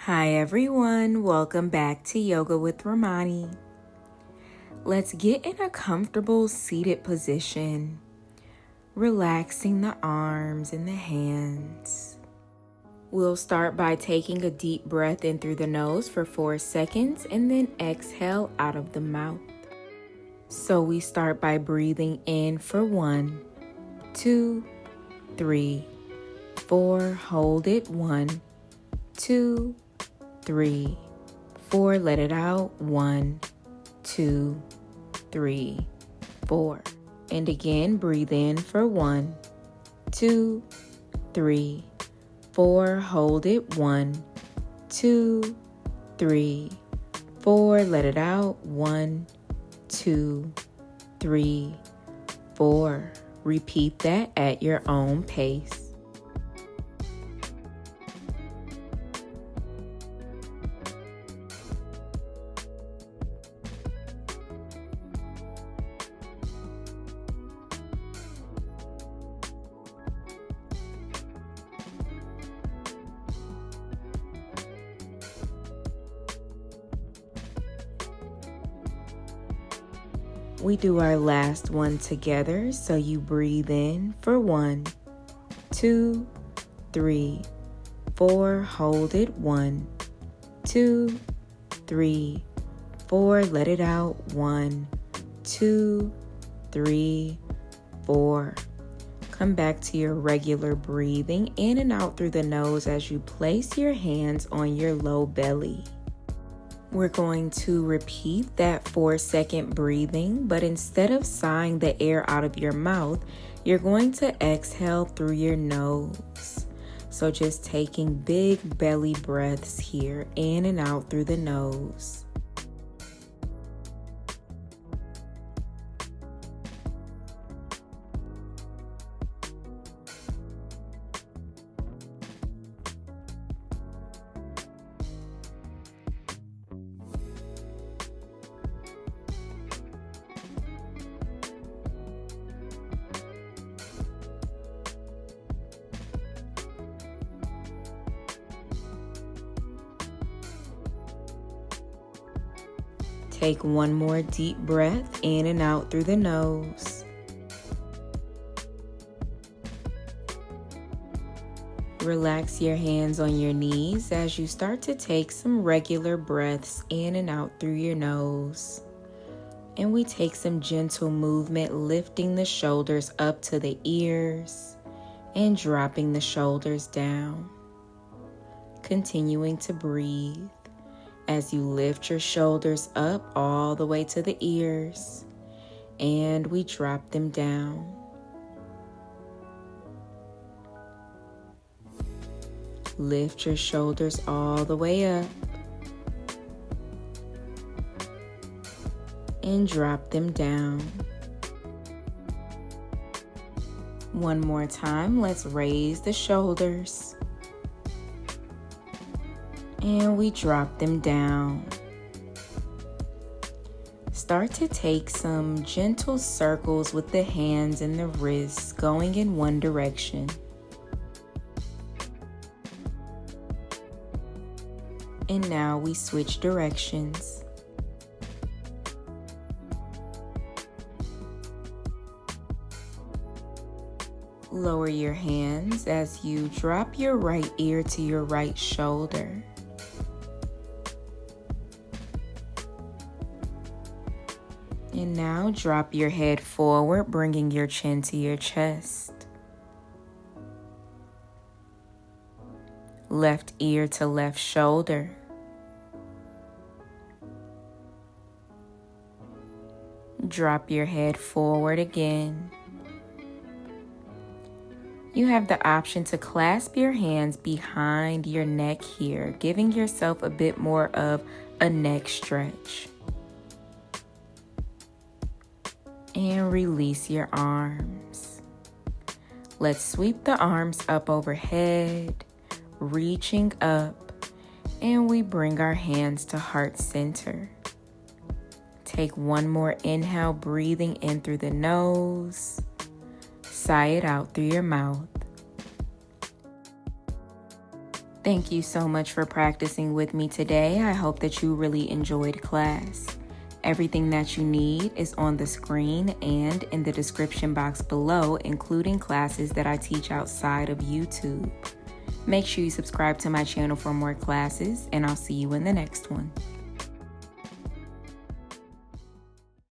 Hi everyone, welcome back to Yoga with RAMONI. Let's get in a comfortable seated position, relaxing the arms and the hands. We'll start by taking a deep breath in through the nose for 4 seconds and then exhale out of the mouth. So we start by breathing in for 1, 2, 3, 4, hold it 1, 2, 3, 4, let it out 1, 2, 3, 4. And again, breathe in for 1, 2, 3, 4, hold it 1, 2, 3, 4, let it out 1, 2, 3, 4. Repeat that at your own pace. We do our last one together, so you breathe in for 1, 2, 3, 4, hold it 1, 2, 3, 4, let it out 1, 2, 3, 4. Come back to your regular breathing in and out through the nose as you place your hands on your low belly. We're going to repeat that 4-second breathing, but instead of sighing the air out of your mouth, you're going to exhale through your nose. So just taking big belly breaths here, in and out through the nose. Take one more deep breath in and out through the nose. Relax your hands on your knees as you start to take some regular breaths in and out through your nose. And we take some gentle movement, lifting the shoulders up to the ears and dropping the shoulders down. Continuing to breathe as you lift your shoulders up all the way to the ears, and we drop them down. Lift your shoulders all the way up, and drop them down. One more time, let's raise the shoulders. And we drop them down. Start to take some gentle circles with the hands and the wrists going in one direction. And now we switch directions. Lower your hands as you drop your right ear to your right shoulder. And now drop your head forward, bringing your chin to your chest. Left ear to left shoulder. Drop your head forward again. You have the option to clasp your hands behind your neck here, giving yourself a bit more of a neck stretch. And release your arms. Let's sweep the arms up overhead, reaching up, and we bring our hands to heart center. Take one more inhale, breathing in through the nose, sigh it out through your mouth. Thank you so much for practicing with me today. I hope that you really enjoyed class. Everything that you need is on the screen and in the description box below, including classes that I teach outside of YouTube. Make sure you subscribe to my channel for more classes, and I'll see you in the next one.